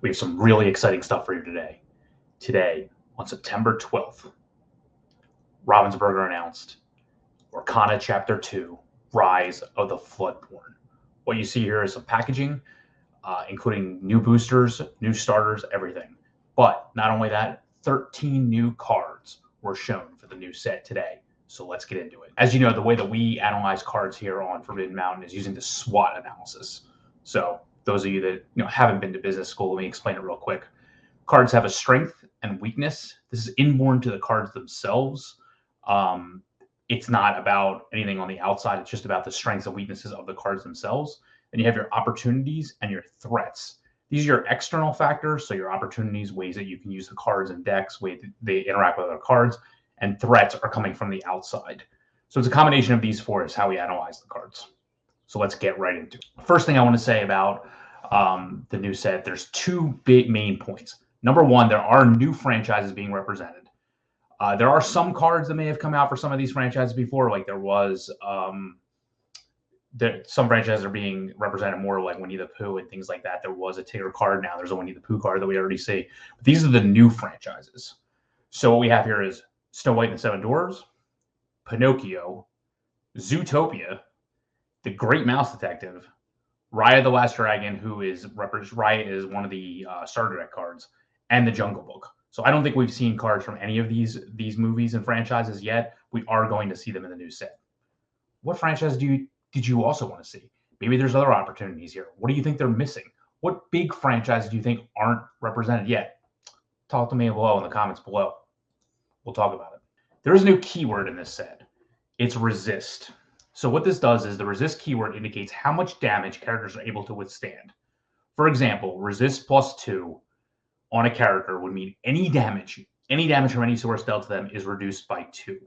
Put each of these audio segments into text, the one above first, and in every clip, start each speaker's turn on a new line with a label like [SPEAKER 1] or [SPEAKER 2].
[SPEAKER 1] We have some really exciting stuff for you today. Today, on September 12th, Ravensburger announced Lorcana Chapter 2, Rise of the Floodborn. What you see here is some packaging, including new boosters, new starters, everything. But not only that, 13 new cards were shown for the new set today. So let's get into it. As you know, the way that we analyze cards here on Forbidden Mountain is using the SWOT analysis. So those of you that haven't been to business school, let me explain it real quick. Cards have a strength and weakness. This is inborn to the cards themselves. It's not about anything on the outside. It's just about the strengths and weaknesses of the cards themselves. Then you have your opportunities and your threats. These are your external factors. So your opportunities, ways that you can use the cards and decks, ways that they interact with other cards, and threats are coming from the outside. So it's a combination of these four is how we analyze the cards. So let's get right into it. First thing I want to say about the new set, there's two big main points. Number one, there are new franchises being represented. There are some cards that may have come out for some of these franchises before, like there was some franchises are being represented more like Winnie the Pooh and things like that. There was a Tigger card. Now there's a Winnie the Pooh card that we already see. But these are the new franchises. So what we have here is Snow White and the Seven Dwarfs, Pinocchio, Zootopia, The Great Mouse Detective, Raya the Last Dragon, who is Raya is one of the starter deck cards, and the Jungle Book. So I don't think we've seen cards from any of these movies and franchises yet. We are going to see them in the new set. What franchise did you also want to see? Maybe there's other opportunities here. What do you think they're missing? What big franchises do you think aren't represented yet? Talk to me below in the comments below. We'll talk about it. There is a new keyword in this set. It's resist. So what this does is the resist keyword indicates how much damage characters are able to withstand. For example, resist +2 on a character would mean any damage from any source dealt to them is reduced by 2.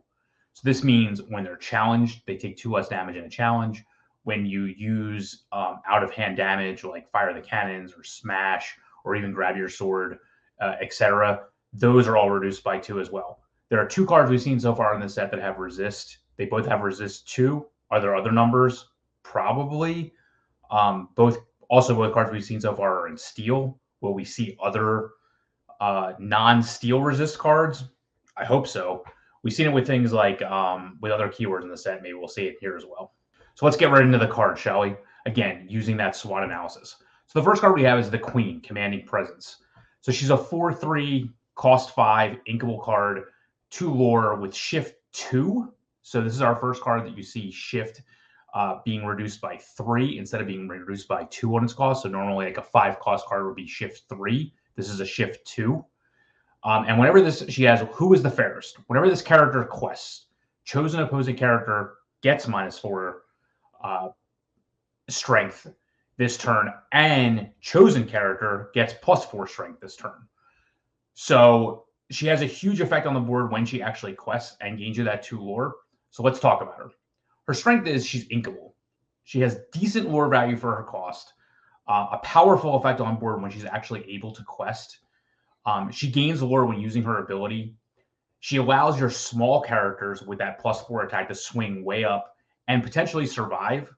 [SPEAKER 1] So this means when they're challenged, they take 2 less damage in a challenge. When you use out-of-hand damage like fire the cannons or smash or even grab your sword, etc., those are all reduced by 2 as well. There are 2 cards we've seen so far in this set that have resist. They both have resist 2. Are there other numbers? Probably. Both cards we've seen so far are in steel. Will we see other non-steel resist cards? I hope so. We've seen it with things like with other keywords in the set. Maybe we'll see it here as well. So let's get right into the card, shall we? Again, using that SWOT analysis. So the first card we have is the Queen, Commanding Presence. So she's a 4/3, cost 5, inkable card, 2 lore with shift 2. So this is our first card that you see shift being reduced by 3 instead of being reduced by 2 on its cost. So normally like a 5 cost card would be shift 3. This is a shift 2. And whenever she has who is the fairest, whenever this character quests, chosen opposing character gets -4 strength this turn, and chosen character gets +4 strength this turn. So she has a huge effect on the board when she actually quests and gains you that 2 lore. So let's talk about her. Her strength is she's inkable. She has decent lore value for her cost, a powerful effect on board when she's actually able to quest. She gains lore when using her ability. She allows your small characters with that +4 attack to swing way up and potentially survive.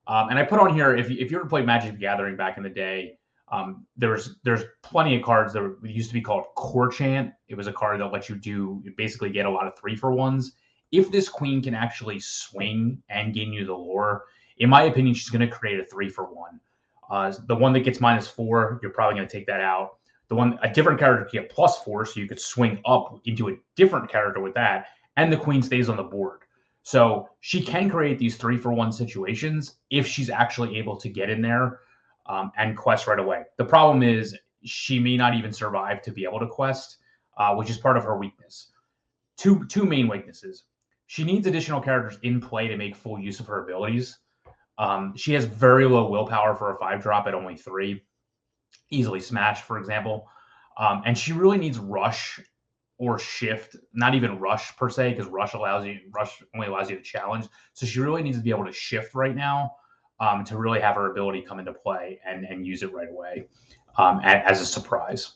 [SPEAKER 1] And I put on here, if you ever played Magic the Gathering back in the day, there's plenty of cards that used to be called Core Chant. It was a card that lets you basically get a lot of 3-for-1s. If this Queen can actually swing and gain you the lore, in my opinion, she's going to create a 3-for-1. The one that gets -4, you're probably going to take that out. A different character can get +4, so you could swing up into a different character with that, and the Queen stays on the board. So she can create these 3-for-1 situations if she's actually able to get in there and quest right away. The problem is she may not even survive to be able to quest, which is part of her weakness. Two main weaknesses. She needs additional characters in play to make full use of her abilities. She has very low willpower for a 5-drop at only 3. Easily smashed, for example. And she really needs rush or shift, not even rush per se, because rush only allows you to challenge. So she really needs to be able to shift right now to really have her ability come into play and use it right away as a surprise.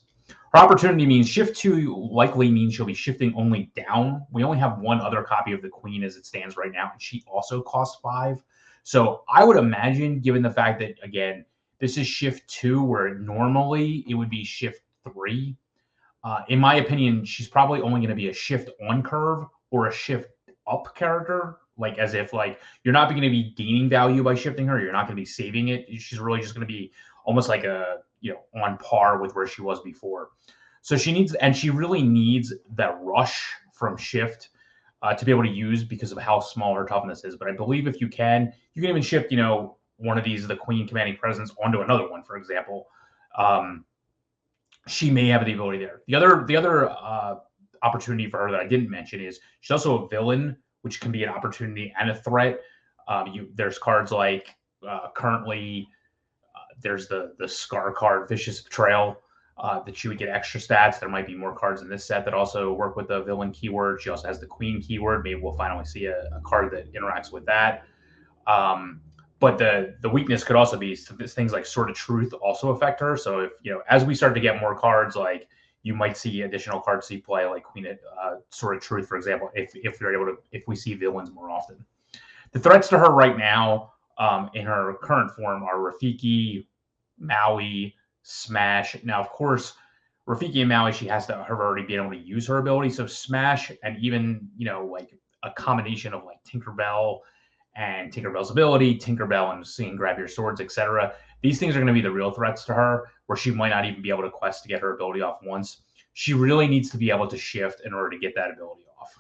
[SPEAKER 1] Her opportunity means shift 2 likely means she'll be shifting only down. We only have one other copy of the Queen as it stands right now, and she also costs 5. So I would imagine, given the fact that, again, This is shift 2, where normally it would be shift 3. In my opinion, she's probably only going to be a shift on curve or a shift up character, like as if like you're not going to be gaining value by shifting her. You're not going to be saving it. She's really just going to be almost like a, on par with where she was before. So she really needs that rush from shift to be able to use because of how small her toughness is. But I believe if you can even shift, one of these, the Queen Commanding Presence, onto another one, for example. She may have the ability there. The other opportunity for her that I didn't mention is she's also a villain, which can be an opportunity and a threat. There's cards like currently there's the Scar card, Vicious Betrayal, that she would get extra stats. There might be more cards in this set that also work with the villain keyword. She also has the Queen keyword. Maybe we'll finally see a card that interacts with that. But the weakness could also be things like Sword of Truth also affect her. So if as we start to get more cards, like you might see additional cards see play, like Sword of Truth, for example, if we see villains more often. The threats to her right now, in her current form, are Rafiki, Maui, Smash. Now, of course, Rafiki and Maui, she has to have already been able to use her ability. So Smash, and even like a combination of like Tinkerbell and Tinkerbell's ability, Tinkerbell and seeing Grab Your Swords, etc. These things are going to be the real threats to her, where she might not even be able to quest to get her ability off once. She really needs to be able to shift in order to get that ability off.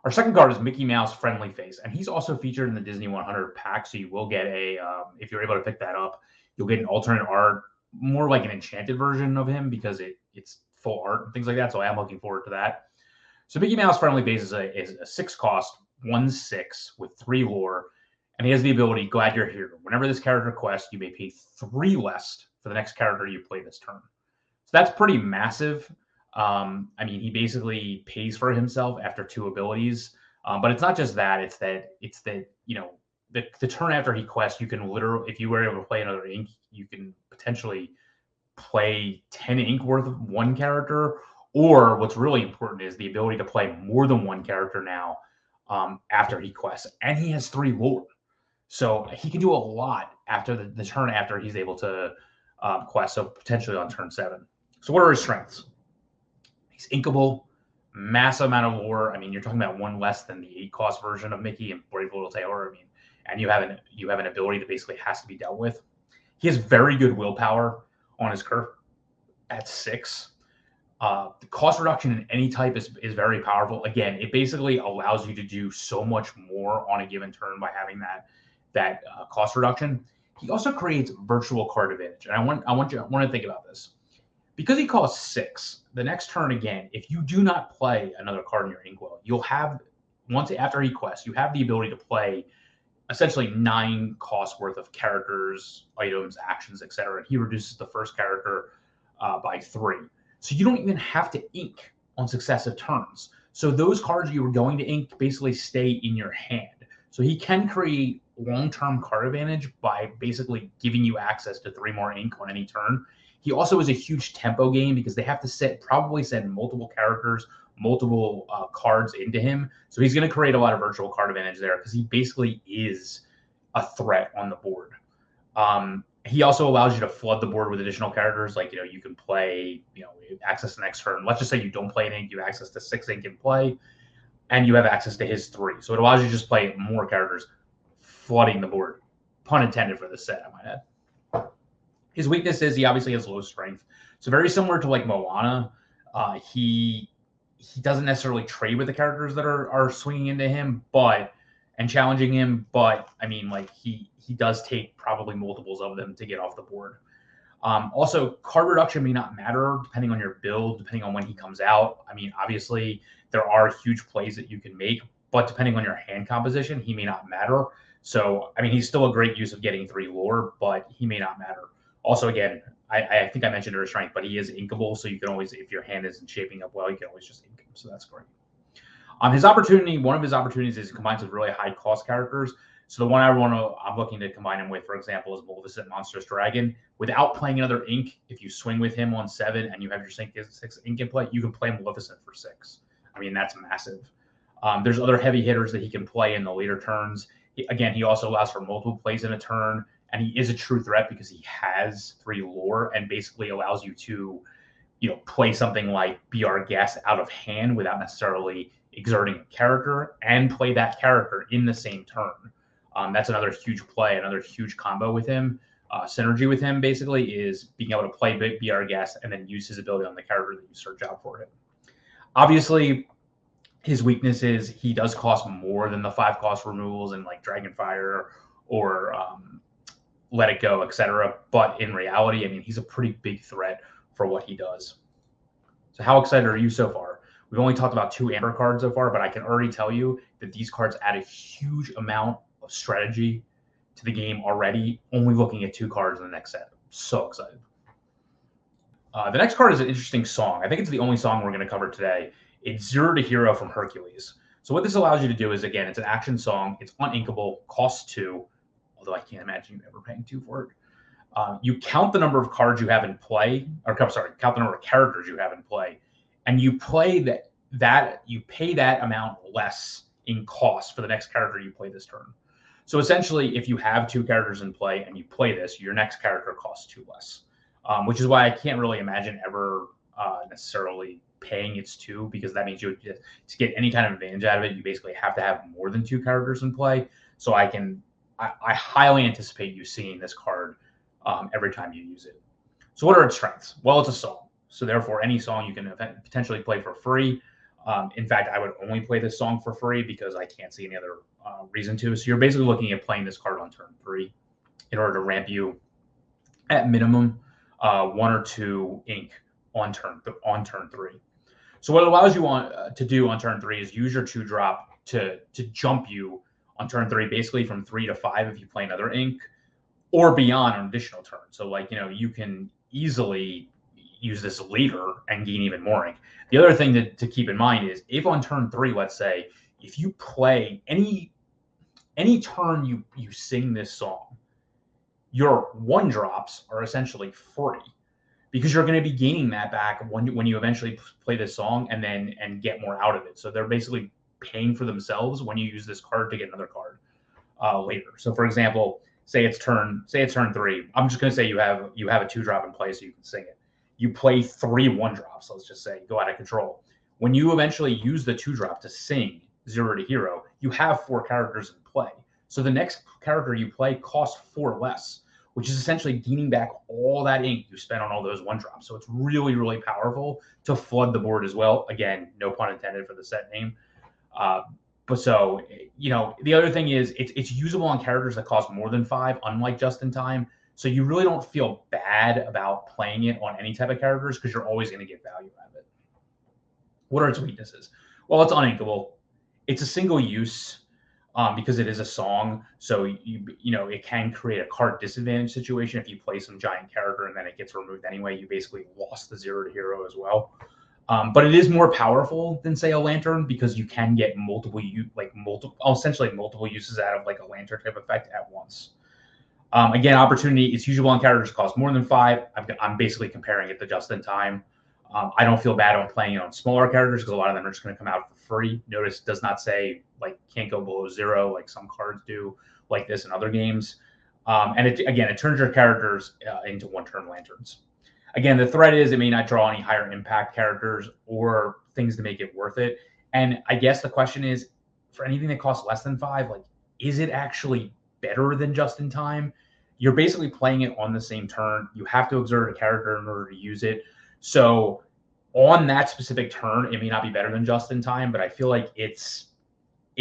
[SPEAKER 1] Our second card is Mickey Mouse Friendly Face, and he's also featured in the Disney 100 pack, so you will get if you're able to pick that up, you'll get an alternate art, more like an enchanted version of him, because it's full art and things like that, so I am looking forward to that. So Mickey Mouse Friendly Face is a 6-cost, 1/6 with 3 lore, and he has the ability, Glad You're Here. Whenever this character quests, you may pay 3 less for the next character you play this turn. So that's pretty massive. I mean, he basically pays for himself after 2 abilities. But it's not just that. It's that the turn after he quests, you can literally, if you were able to play another ink, you can potentially play 10 ink worth of one character. Or what's really important is the ability to play more than one character now after he quests. And he has 3 lore. So he can do a lot after the turn after he's able to quest, so potentially on turn 7. So what are his strengths? He's inkable, massive amount of lore. I mean, you're talking about 1 less than the 8-cost version of Mickey and Brave Little Tailor. I mean, and you have an ability that basically has to be dealt with. He has very good willpower on his curve at 6. The cost reduction in any type is very powerful. Again, it basically allows you to do so much more on a given turn by having that cost reduction. He also creates virtual card advantage, and I want to think about this. Because he costs 6, the next turn again, if you do not play another card in your inkwell, you'll have, once after he quests, you have the ability to play essentially 9 costs worth of characters, items, actions, etc. And he reduces the first character by 3. So you don't even have to ink on successive turns. So those cards you were going to ink basically stay in your hand. So he can create long-term card advantage by basically giving you access to 3 more ink on any turn. He also is a huge tempo game because they have to probably send multiple characters, multiple cards into him. So he's going to create a lot of virtual card advantage there because he basically is a threat on the board. He also allows you to flood the board with additional characters. Like, you can play, access the next turn. Let's just say you don't play an ink, you have access to 6 ink in play, and you have access to his 3. So it allows you to just play more characters, flooding the board. Pun intended for this set, I might add. His weakness is he obviously has low strength. So very similar to like Moana, he doesn't necessarily trade with the characters that are swinging into him, and challenging him. But I mean, like he does take probably multiples of them to get off the board. Also, card reduction may not matter depending on your build, depending on when he comes out. I mean, obviously there are huge plays that you can make, but depending on your hand composition, he may not matter. So I mean, he's still a great use of getting 3 lore, but he may not matter. Also, again, I think I mentioned her strength, but he is inkable, so you can always, if your hand isn't shaping up well, you can always just ink him. So that's great. One of his opportunities is he combines with really high cost characters. So the one I'm looking to combine him with, for example, is Maleficent Monstrous Dragon. Without playing another ink, if you swing with him on 7 and you have your 6 ink in play, you can play Maleficent for 6. I mean, that's massive. There's other heavy hitters that he can play in the later turns. Again, he also allows for multiple plays in a turn, and he is a true threat because he has 3 lore and basically allows you to, play something like Be Our Guest out of hand without necessarily exerting a character and play that character in the same turn. That's another huge play, another huge combo with him. Synergy with him basically is being able to play Be Our Guest and then use his ability on the character that you search out for him. Obviously, his weakness is he does cost more than the 5 cost removals in like Dragonfire or Let It Go, etc. But in reality, I mean, he's a pretty big threat for what he does. So how excited are you so far? We've only talked about 2 Amber cards so far, but I can already tell you that these cards add a huge amount of strategy to the game already, only looking at 2 cards in the next set. I'm so excited. The next card is an interesting song. I think it's the only song we're going to cover today. It's Zero to Hero from Hercules. So what this allows you to do is, again, it's an action song. It's uninkable, costs 2, although I can't imagine you ever paying 2 for it. You count the number of cards you have in play, count the number of characters you have in play, and you play you pay that amount less in cost for the next character you play this turn. So essentially, if you have 2 characters in play and you play this, your next character costs 2 less, which is why I can't really imagine ever necessarily paying its 2, because that means to get any kind of advantage out of it, you basically have to have more than 2 characters in play. So I highly anticipate you seeing this card every time you use it. So what are its strengths? Well, it's a song. So therefore, any song you can potentially play for free. In fact, I would only play this song for free because I can't see any other reason to. So you're basically looking at playing this card on turn 3 in order to ramp you at minimum 1 or 2 ink on turn 3. So what it allows you to do on turn 3 is use your 2-drop to jump you on turn 3, basically from 3 to 5 if you play another ink, or beyond an additional turn. So like, you can easily use this later and gain even more ink. The other thing to keep in mind is if on turn 3, let's say, if you play any turn you sing this song, your 1-drops are essentially free because you're going to be gaining that back when you eventually play this song and get more out of it. So they're basically paying for themselves when you use this card to get another card later. So for example, say it's turn 3. I'm just going to say you have a 2-drop in play so you can sing it. You play 3 1-drops, let's just say, go out of control. When you eventually use the 2-drop to sing Zero to Hero, you have 4 characters in play. So the next character you play costs 4 less, which is essentially gaining back all that ink you spent on all those 1-drops. So it's really, really powerful to flood the board as well. Again, no pun intended for the set name. But so, the other thing is it's usable on characters that cost more than 5, unlike Just in Time. So you really don't feel bad about playing it on any type of characters because you're always going to get value out of it. What are its weaknesses? Well, it's uninkable. It's a single use because it is a song. So it can create a card disadvantage situation if you play some giant character and then it gets removed anyway. You basically lost the Zero to Hero as well. But it is more powerful than, say, a Lantern because you can get essentially multiple uses out of like a Lantern type effect at once. Again, opportunity, it's usable on characters cost more than 5. I'm basically comparing it to Just in Time. I don't feel bad on playing it on smaller characters because a lot of them are just going to come out for free. Notice it does not say like can't go below 0 like some cards do like this in other games. And it turns your characters into 1-turn Lanterns. Again, the threat is it may not draw any higher impact characters or things to make it worth it. And I guess the question is, for anything that costs less than 5, like, is it actually better than Just in Time? You're basically playing it on the same turn. You have to exert a character in order to use it. So on that specific turn, it may not be better than Just in Time, but I feel like its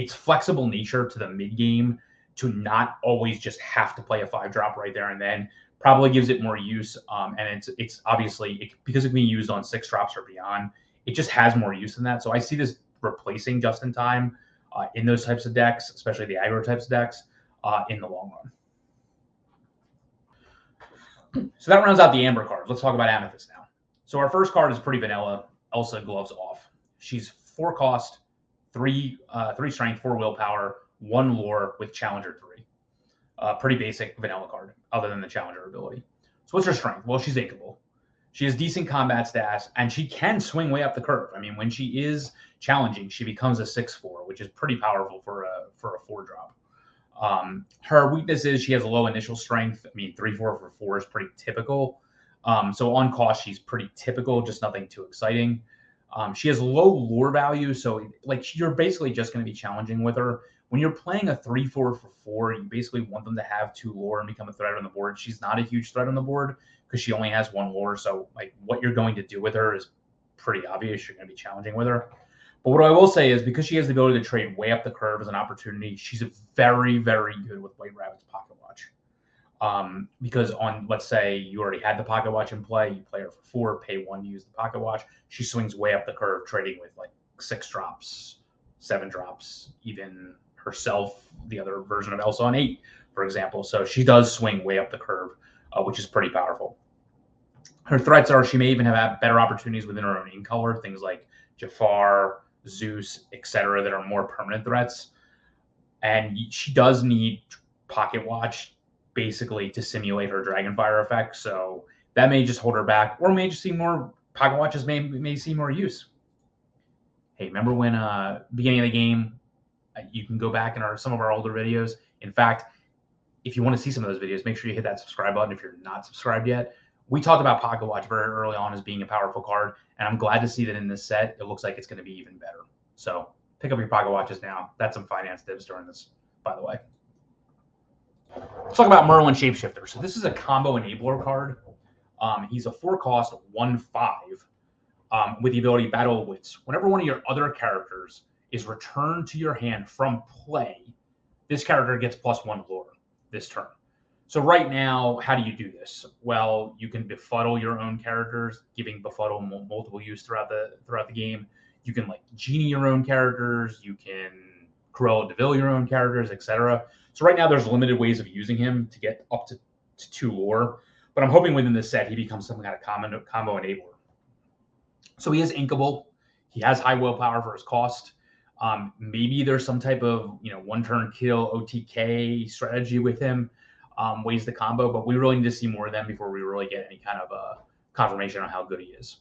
[SPEAKER 1] flexible nature to the mid game to not always just have to play a 5-drop right there and then probably gives it more use. And it's obviously because it can be used on 6-drops or beyond, it just has more use than that. So I see this replacing Just in Time in those types of decks, especially the aggro types of decks, in the long run. So that rounds out the Amber cards. Let's talk about Amethyst now. So our first card is pretty vanilla. Elsa Gloves Off. She's 4 cost, 3 strength, 4 willpower, 1 lore with Challenger 3. Pretty basic vanilla card, other than the Challenger ability. So what's her strength? Well, she's inkable. She has decent combat stats, and she can swing way up the curve. I mean, when she is challenging, she becomes a 6/4, which is pretty powerful for a 4-drop. Her weakness is she has a low initial strength. I mean, 3-4 for 4 is pretty typical. So on cost, she's pretty typical, just nothing too exciting. She has low lore value, so like you're basically just going to be challenging with her. When you're playing a 3-4 for 4, you basically want them to have 2 lore and become a threat on the board. She's not a huge threat on the board because she only has 1 lore. So like what you're going to do with her is pretty obvious. You're going to be challenging with her. But what I will say is because she has the ability to trade way up the curve as an opportunity, she's very, very good with White Rabbit's Pocket Watch. Because on, let's say you already had the Pocket Watch in play, you play her for 4, pay 1 to use the Pocket Watch. She swings way up the curve, trading with like 6 drops, 7 drops, even herself, the other version of Elsa on 8, for example. So she does swing way up the curve, which is pretty powerful. Her threats are she may even have better opportunities within her own in color, things like Jafar, Zeus, etc., that are more permanent threats. And she does need Pocket Watch basically to simulate her Dragonfire effect. So that may just hold her back, or may just see more Pocket Watches may see more use. Hey, remember when beginning of the game, you can go back in some of our older videos. In fact, if you want to see some of those videos, make sure you hit that subscribe button if you're not subscribed yet. We talked about Pocket Watch very early on as being a powerful card, and I'm glad to see that in this set, it looks like it's going to be even better. So pick up your Pocket Watches now. That's some finance tips during this, by the way. Let's talk about Merlin Shapeshifter. So this is a combo enabler card. He's a 4-cost 1/5 with the ability Battle of Wits. Whenever one of your other characters is returned to your hand from play, this character gets +1 lore this turn. So right now, how do you do this? Well, you can befuddle your own characters, giving befuddle multiple use throughout the game. You can like genie your own characters. You can Cruella de Vil your own characters, etc. So right now, there's limited ways of using him to get up to 2 lore. But I'm hoping within this set, he becomes some kind of combo enabler. So he is inkable. He has high willpower for his cost. Maybe there's some type of 1-turn kill OTK strategy with him. Ways to combo, but we really need to see more of them before we really get any kind of confirmation on how good he is.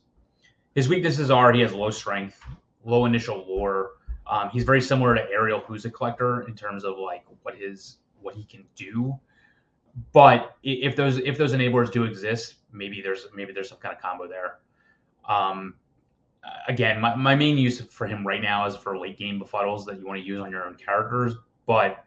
[SPEAKER 1] His weaknesses are he has low strength, low initial lore. He's very similar to Ariel, who's a collector in terms of like what he can do. But if those enablers do exist, maybe there's some kind of combo there. Again, my main use for him right now is for late game befuddles that you want to use on your own characters, but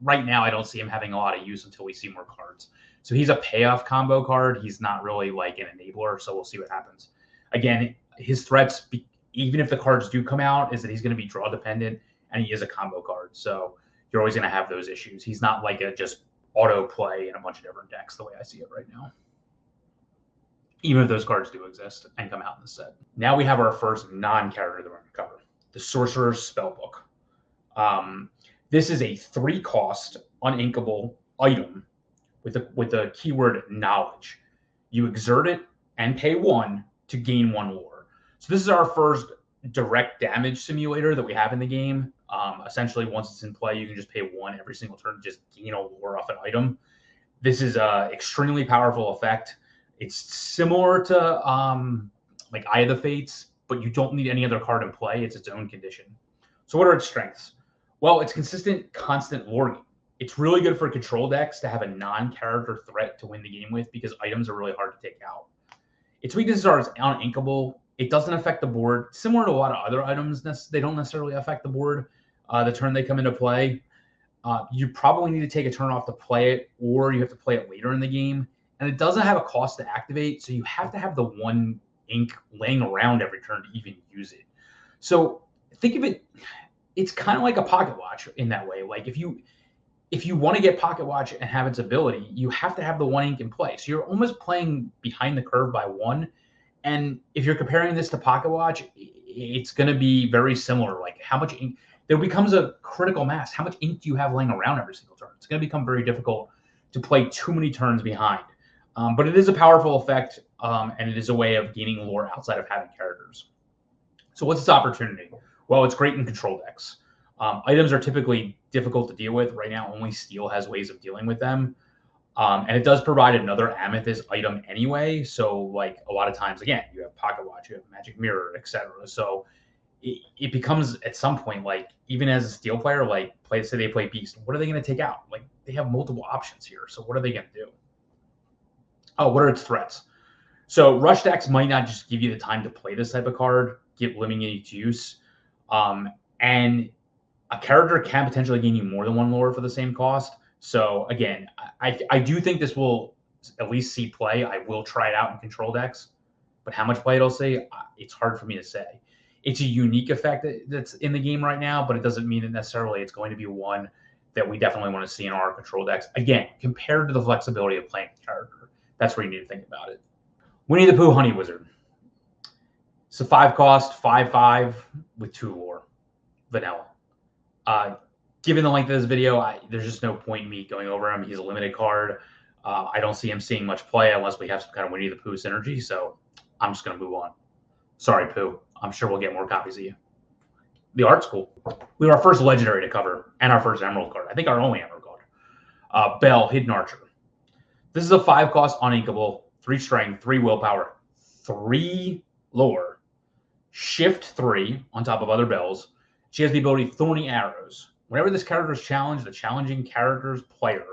[SPEAKER 1] right now, I don't see him having a lot of use until we see more cards. So he's a payoff combo card. He's not really like an enabler, so we'll see what happens. Again, his threats, even if the cards do come out, is that he's going to be draw dependent, and he is a combo card. So you're always going to have those issues. He's not like a just auto play in a bunch of different decks the way I see it right now, even if those cards do exist and come out in the set. Now we have our first non-character that we're going to cover, the Sorcerer's Spellbook. This is a 3-cost uninkable item with the keyword knowledge. You exert it and pay 1 to gain 1 lore. So this is our first direct damage simulator that we have in the game. Essentially, once it's in play, you can just pay 1 every single turn to just gain a lore off an item. This is an extremely powerful effect. It's similar to like Eye of the Fates, but you don't need any other card in play. It's its own condition. So what are its strengths? Well, it's consistent, constant lore gain. It's really good for control decks to have a non-character threat to win the game with because items are really hard to take out. Its weaknesses are it's uninkable. It doesn't affect the board. Similar to a lot of other items, they don't necessarily affect the board the turn they come into play. You probably need to take a turn off to play it, or you have to play it later in the game. And it doesn't have a cost to activate, so you have to have the 1 ink laying around every turn to even use it. So think of it. It's kind of like a Pocket Watch in that way. Like if you want to get Pocket Watch and have its ability, you have to have the 1 ink in play. So you're almost playing behind the curve by 1. And if you're comparing this to Pocket Watch, it's going to be very similar. Like how much ink, there becomes a critical mass. How much ink do you have laying around every single turn? It's going to become very difficult to play too many turns behind. But it is a powerful effect, and it is a way of gaining lore outside of having characters. So what's its opportunity? Well, it's great in control decks. Items are typically difficult to deal with. Right now, only Steel has ways of dealing with them. And it does provide another Amethyst item anyway. So like a lot of times, again, you have Pocket Watch, you have Magic Mirror, etc. So it becomes at some point, like, even as a steel player, like, say they play beast, what are they going to take out? Like, they have multiple options here, so what are they going to do? Oh, what are its threats? So rush decks might not just give you the time to play this type of card, limiting its use, and a character can potentially gain you more than one lore for the same cost. So again, I do think this will at least see play. I will try it out in control decks, but how much play it'll see, it's hard for me to say. It's a unique effect that's in the game right now, but it doesn't mean that necessarily it's going to be one that we definitely want to see in our control decks. Again, compared to the flexibility of playing the character, that's where you need to think about it. Winnie the Pooh Honey Wizard. It's a 5 cost, 5/5 with 2 lore. Vanilla. Given the length of this video, there's just no point in me going over him. He's a limited card. I don't see him seeing much play unless we have some kind of Winnie the Pooh synergy, so I'm just going to move on. Sorry, Pooh. I'm sure we'll get more copies of you. The art's cool. We were our first legendary to cover and our first emerald card. I think our only emerald card. Belle, Hidden Archer. This is a 5 cost uninkable, 3 strength, 3 willpower, 3 lore, shift 3 on top of other bells. She has the ability Thorny Arrows. Whenever this character is challenged, the challenging character's player,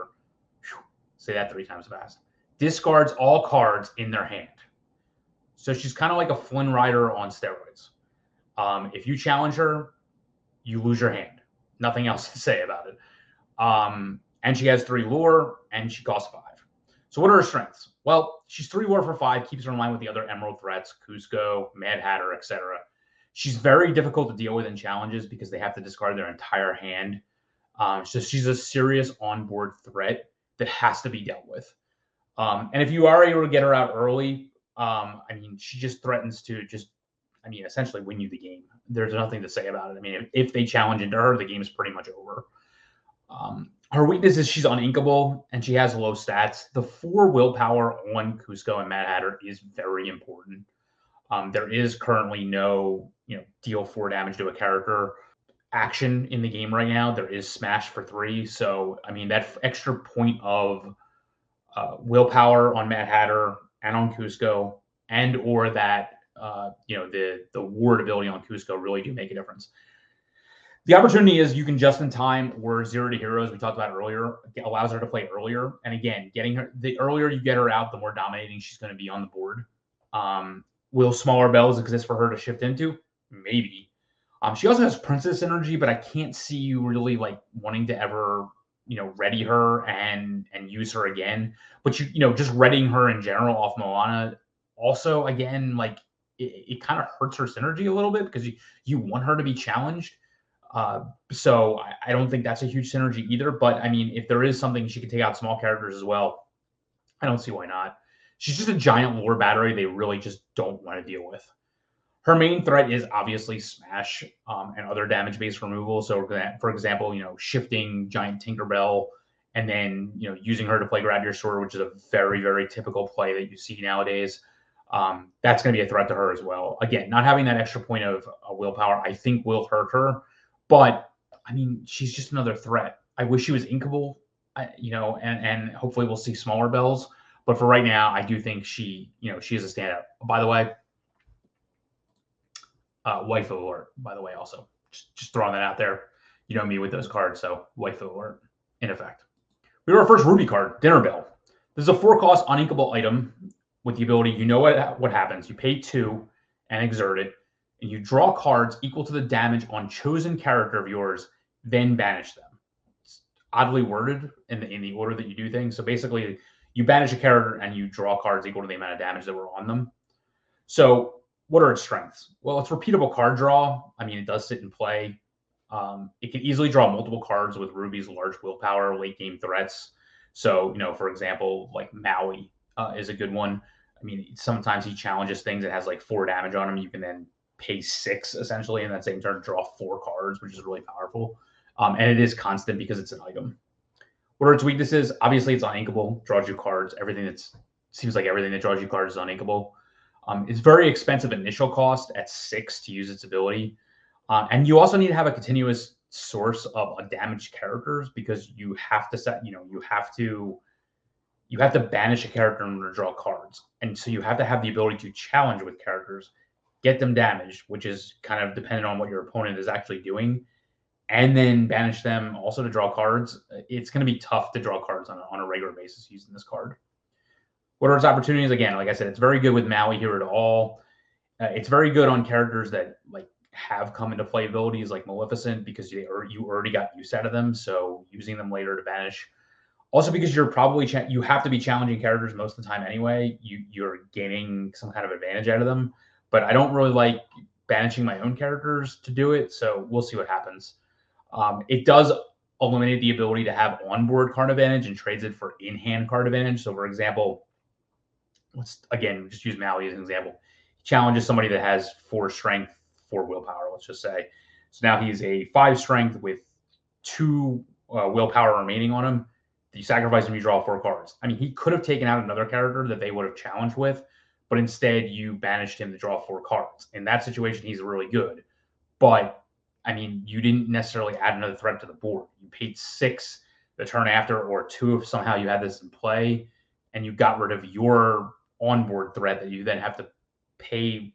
[SPEAKER 1] say that 3 times fast, discards all cards in their hand. So she's kind of like a Flynn Rider on steroids. If you challenge her, you lose your hand. Nothing else to say about it. And she has 3 lore, and she costs 5. So what are her strengths? Well, she's 3 lore for 5, keeps her in line with the other emerald threats, Cusco, Mad Hatter, etc. She's very difficult to deal with in challenges because they have to discard their entire hand. So she's a serious onboard threat that has to be dealt with. And if you are able to get her out early, I mean, she just threatens to essentially win you the game. There's nothing to say about it. I mean, if they challenge into her, the game is pretty much over. Her weakness is she's uninkable and she has low stats. The 4 willpower on Cusco and Mad Hatter is very important. There is currently no, deal 4 damage to a character action in the game right now. There is smash for 3. So, I mean, that extra point of willpower on Mad Hatter and on Cusco, and or that, the ward ability on Cusco really do make a difference. The opportunity is you can just in time or 0 to heroes we talked about earlier. It allows her to play earlier. And again, getting her, the earlier you get her out, the more dominating she's going to be on the board. Will smaller bells exist for her to shift into? Maybe. She also has princess energy, but I can't see you really like wanting to ever, ready her and use her again. But just readying her in general off Moana also, again, like it kind of hurts her synergy a little bit because you want her to be challenged. So I don't think that's a huge synergy either. But I mean, if there is something she could take out small characters as well, I don't see why not. She's just a giant lore battery they really just don't want to deal with. Her main threat is obviously smash and other damage-based removal. So for example, shifting giant Tinkerbell and then, using her to play Grab Your Sword, which is a very, very typical play that you see nowadays. That's going to be a threat to her as well. Again, not having that extra point of willpower, I think will hurt her. But, I mean, she's just another threat. I wish she was inkable, and hopefully we'll see smaller bells. But for right now, I do think she is a standout. By the way, waifu alert, by the way, also. Just throwing that out there. You know me with those cards, so waifu alert in effect. We have our first Ruby card, Dinner Bell. This is a 4-cost uninkable item with the ability, what happens. You pay 2 and exert it, and you draw cards equal to the damage on chosen character of yours, then banish them. It's oddly worded in the order that you do things. So basically, you banish a character and you draw cards equal to the amount of damage that were on them. So what are its strengths? Well, it's repeatable card draw. I mean, it does sit in play. It can easily draw multiple cards with Ruby's large willpower, late game threats. So, for example, like Maui is a good one. I mean, sometimes he challenges things that has like 4 damage on him. You can then pay 6 essentially in that same turn to draw 4 cards, which is really powerful. And it is constant because it's an item. What are its weaknesses? Obviously, it's uninkable, draws you cards. Seems like everything that draws you cards is uninkable. It's very expensive initial cost at 6 to use its ability. And you also need to have a continuous source of damaged characters because you have to set, you have to banish a character in order to draw cards. And so you have to have the ability to challenge with characters, get them damaged, which is kind of dependent on what your opponent is actually doing, and then banish them also to draw cards. It's going to be tough to draw cards on a regular basis using this card. What are its opportunities? Again, like I said, it's very good with Maui here at all. It's very good on characters that like have come into play abilities like Maleficent, because you already got use out of them, so using them later to banish. Also, because you're probably you have to be challenging characters most of the time anyway. You're gaining some kind of advantage out of them. But I don't really like banishing my own characters to do it, so we'll see what happens. It does eliminate the ability to have onboard card advantage and trades it for in-hand card advantage. So, for example, let's again just use Maui as an example. He challenges somebody that has 4 strength, 4 willpower, let's just say. So now he's a 5 strength with 2 willpower remaining on him. You sacrifice him, you draw 4 cards. I mean, he could have taken out another character that they would have challenged with, but instead you banished him to draw 4 cards. In that situation, he's really good. But, I mean, you didn't necessarily add another threat to the board. You paid 6 the turn after, or 2 if somehow you had this in play, and you got rid of your onboard threat that you then have to pay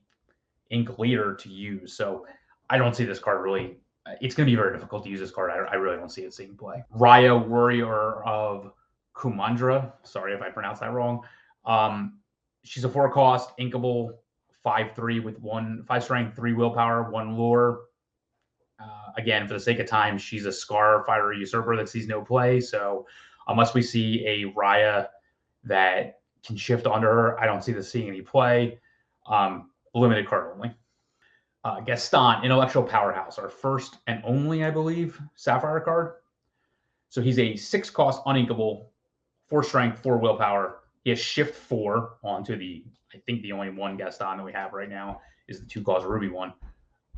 [SPEAKER 1] ink later to use. So I don't see this card really. It's going to be very difficult to use this card. I really don't see it seeing play. Raya, Warrior of Kumandra. Sorry if I pronounced that wrong. She's a 4 cost, inkable, 5/3 with 5 strength, 3 willpower, 1 lure. Again, for the sake of time, she's a Scar Fire Usurper that sees no play. So unless we see a Raya that can shift onto her, I don't see this seeing any play. Limited card only. Gaston, Intellectual Powerhouse, our first and only, I believe, Sapphire card. So he's a 6 cost, uninkable, 4 strength, 4 willpower. He has shift 4 onto I think the only one Gaston that we have right now is the 2 cost Ruby one,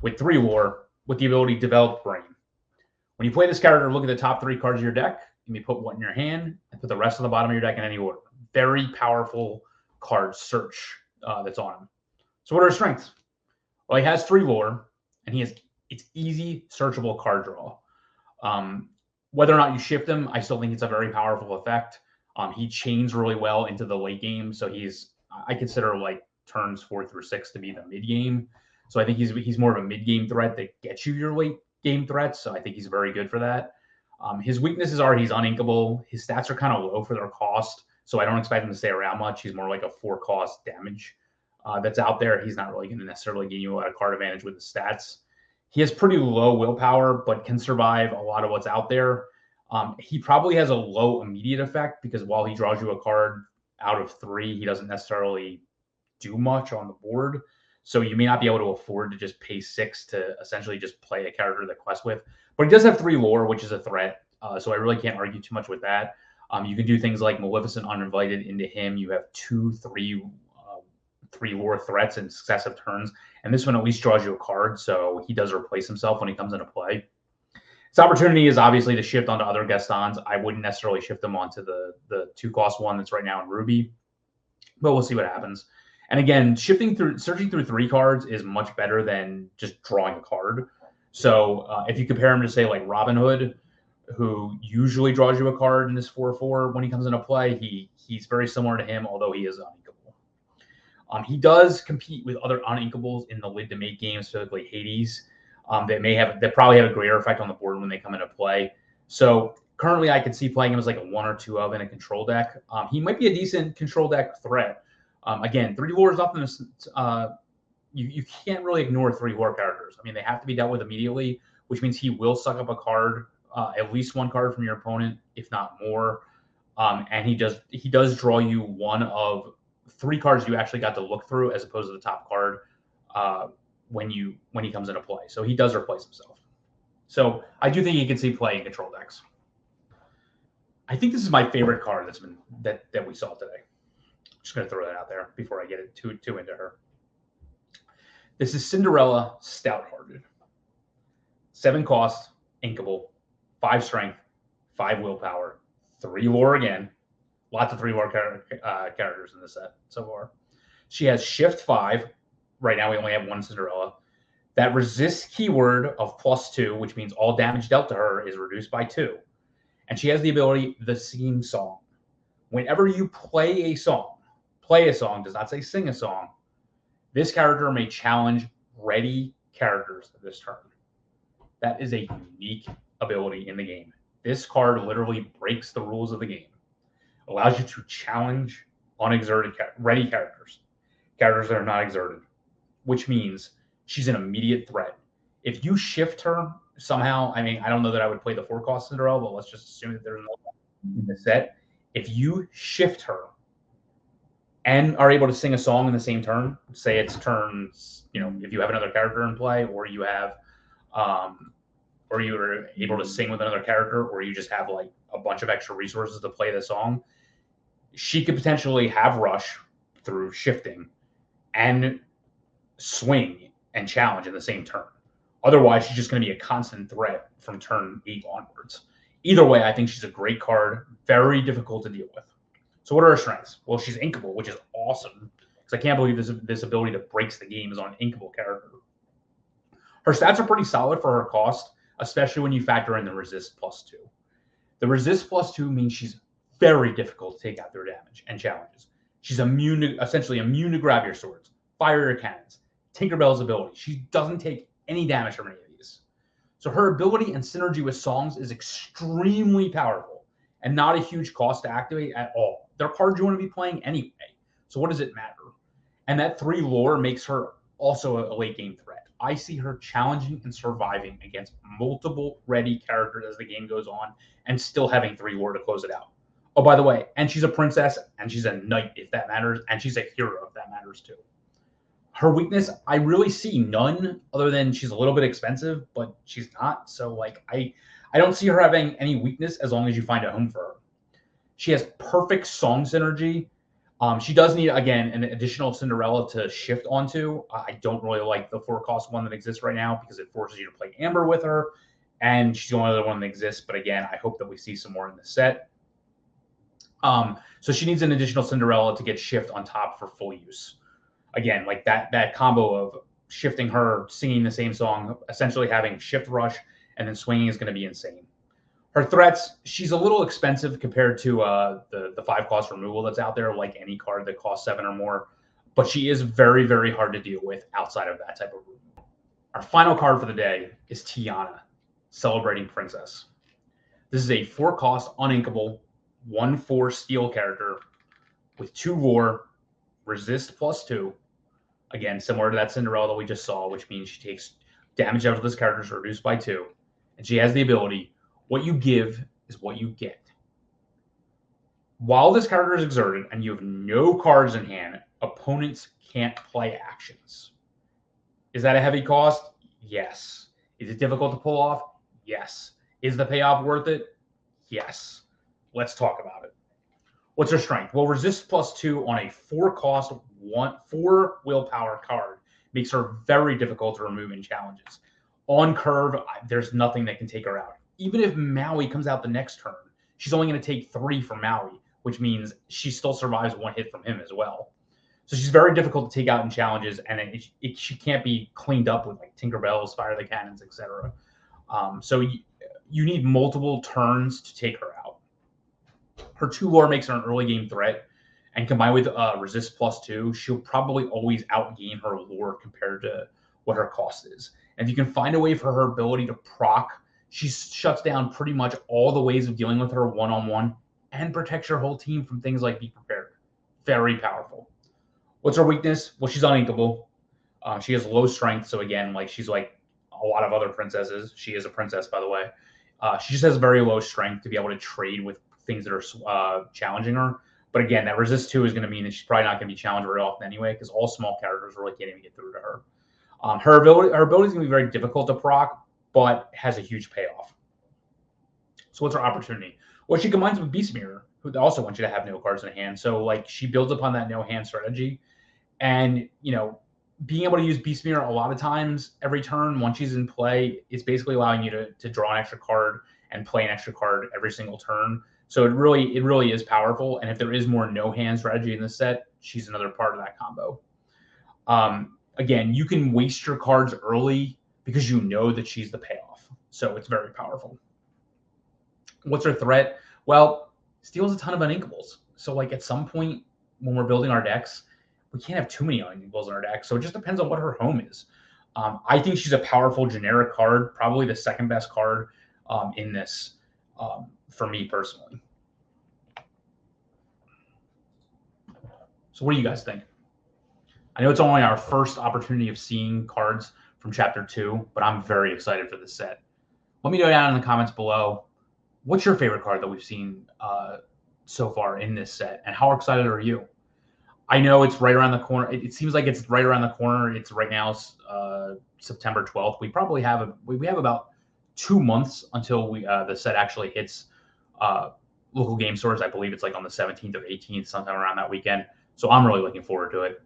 [SPEAKER 1] with 3 lore, with the ability to develop Brain. When you play this character, look at the top 3 cards of your deck. You may put 1 in your hand and put the rest on the bottom of your deck in any order. Very powerful card search that's on him. So what are his strengths? Well, he has 3 lore, and it's easy, searchable card draw. Whether or not you shift him, I still think it's a very powerful effect. He chains really well into the late game, so I consider like turns 4 through 6 to be the mid game. So I think he's more of a mid game threat that gets you your late game threats. So I think he's very good for that. His weaknesses are he's uninkable. His stats are kind of low for their cost, so I don't expect him to stay around much. He's more like a 4 cost damage that's out there. He's not really going to necessarily gain you a lot of card advantage with the stats. He has pretty low willpower, but can survive a lot of what's out there. He probably has a low immediate effect because while he draws you a card out of 3, he doesn't necessarily do much on the board. So you may not be able to afford to just pay 6 to essentially just play a character that quest with. But he does have 3 lore, which is a threat. So I really can't argue too much with that. You can do things like Maleficent uninvited into him. You have 2, 3 lore threats in successive turns. And this one at least draws you a card. So he does replace himself when he comes into play. His opportunity is obviously to shift onto other Gastons. I wouldn't necessarily shift them onto the 2 cost one that's right now in Ruby. But we'll see what happens. And again, searching through 3 cards is much better than just drawing a card. So if you compare him to, say, like Robin Hood, who usually draws you a card in this 4/4 when he comes into play, he's very similar to him, although he is uninkable. He does compete with other uninkables in the lid to make games, specifically Hades, that probably have a greater effect on the board when they come into play. So currently, I could see playing him as like a 1 or 2 of in a control deck. He might be a decent control deck threat. Again, 3 lore is nothing. You can't really ignore 3 lore characters. I mean, they have to be dealt with immediately, which means he will suck up a card, at least 1 card from your opponent, if not more. And he does draw you 1 of 3 cards you actually got to look through, as opposed to the top card when he comes into play. So he does replace himself. So I do think he can see play in control decks. I think this is my favorite card that we saw today. Just going to throw that out there before I get too into her. This is Cinderella Stouthearted. 7 cost, inkable, 5 strength, 5 willpower, 3 lore again. Lots of 3 lore characters in this set so far. She has shift 5. Right now we only have 1 Cinderella. That resists keyword of +2, which means all damage dealt to her is reduced by 2. And she has the ability, the sing song. Whenever you play a song does not say sing a song, This character may challenge ready characters this turn. That is a unique ability in the game. This card literally breaks the rules of the game. Allows you to challenge unexerted ready characters that are not exerted, which means she's an immediate threat. If you shift her somehow, I mean, I don't know that I would play the 4-cost Cinderella, but let's just assume that there's no in the set. If you shift her and are able to sing a song in the same turn, say it's turns, if you have another character in play, or you have, or you are able to sing with another character, or you just have like a bunch of extra resources to play the song, she could potentially have rush through shifting and swing and challenge in the same turn. Otherwise, she's just going to be a constant threat from turn 8 onwards. Either way, I think she's a great card, very difficult to deal with. So what are her strengths? Well, she's inkable, which is awesome, because I can't believe this ability that breaks the game is on an inkable character. Her stats are pretty solid for her cost, especially when you factor in the resist +2. The resist +2 means she's very difficult to take out through damage and challenges. She's essentially immune to grab your swords, fire your cannons, Tinkerbell's ability. She doesn't take any damage from any of these. So her ability and synergy with songs is extremely powerful and not a huge cost to activate at all. They're cards you want to be playing anyway. So what does it matter? And that 3 lore makes her also a late game threat. I see her challenging and surviving against multiple ready characters as the game goes on and still having 3 lore to close it out. Oh, by the way, and she's a princess and she's a knight if that matters, and she's a hero if that matters too. Her weakness, I really see none other than she's a little bit expensive, but she's not. So like I don't see her having any weakness as long as you find a home for her. She has perfect song synergy. She does need, again, an additional Cinderella to shift onto. I don't really like the 4-cost one that exists right now because it forces you to play Amber with her, and she's the only other one that exists. But again, I hope that we see some more in the set. So she needs an additional Cinderella to get shift on top for full use. Again, like that combo of shifting her, singing the same song, essentially having shift rush, and then swinging is going to be insane. Her threats, she's a little expensive compared to the 5-cost removal that's out there, like any card that costs 7 or more. But she is very, very hard to deal with outside of that type of removal. Our final card for the day is Tiana, Celebrating Princess. This is a 4-cost, uninkable, 1/4 steel character with 2 lore, resist +2. Again, similar to that Cinderella that we just saw, which means she takes damage out of this character is reduced by 2. And she has the ability, what you give is what you get. While this character is exerted and you have no cards in hand, opponents can't play actions. Is that a heavy cost? Yes. Is it difficult to pull off? Yes. Is the payoff worth it? Yes. Let's talk about it. What's her strength? Well, resist +2 on a 4-cost, 4 willpower card makes her very difficult to remove in challenges. On curve, there's nothing that can take her out. Even if Maui comes out the next turn, she's only going to take 3 from Maui, which means she still survives 1 hit from him as well. So she's very difficult to take out in challenges, and she can't be cleaned up with like Tinkerbell's, Fire the Cannons, etc. So you need multiple turns to take her out. Her 2 lore makes her an early game threat, and combined with resist +2, she'll probably always outgain her lore compared to what her cost is. And if you can find a way for her ability to proc, she shuts down pretty much all the ways of dealing with her one-on-one and protects your whole team from things like Be Prepared. Very powerful. What's her weakness? Well, she's uninkable. She has low strength, so again, like she's like a lot of other princesses. She is a princess, by the way. She just has very low strength to be able to trade with things that are challenging her. But again, that resist 2 is going to mean that she's probably not going to be challenged very often anyway, because all small characters really can't even get through to her. Her ability is going to be very difficult to proc, but has a huge payoff. So what's her opportunity? Well, she combines with Beast Mirror, who also wants you to have no cards in hand. So like she builds upon that no hand strategy, and being able to use Beast Mirror a lot of times every turn once she's in play is basically allowing you to draw an extra card and play an extra card every single turn. So it really is powerful. And if there is more no hand strategy in this set, she's another part of that combo. Again, you can waste your cards early because you know that she's the payoff. So it's very powerful. What's her threat? Well, steals a ton of uninkables. So like at some point when we're building our decks, we can't have too many Lightning Bolts in our deck. So it just depends on what her home is. I think she's a powerful generic card, probably the second best card in this for me personally. So what do you guys think? I know it's only our first opportunity of seeing cards from Chapter 2, but I'm very excited for this set. Let me know down in the comments below, what's your favorite card that we've seen so far in this set, and how excited are you? I know it's right around the corner. It seems like it's right around the corner. It's right now September 12th. We probably have we have about 2 months until the set actually hits local game stores. I believe it's like on the 17th or 18th, sometime around that weekend. So I'm really looking forward to it.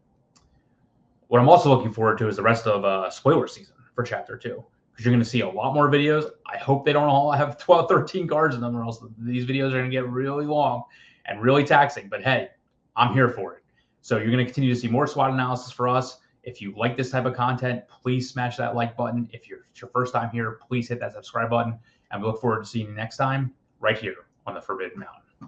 [SPEAKER 1] What I'm also looking forward to is the rest of spoiler season for Chapter 2, because you're going to see a lot more videos. I hope they don't all have 12, 13 cards in them, or else these videos are going to get really long and really taxing. But hey, I'm here for it. So you're going to continue to see more SWOT analysis for us. If you like this type of content, please smash that like button. If it's your first time here, please hit that subscribe button. And we look forward to seeing you next time right here on the Forbidden Mountain.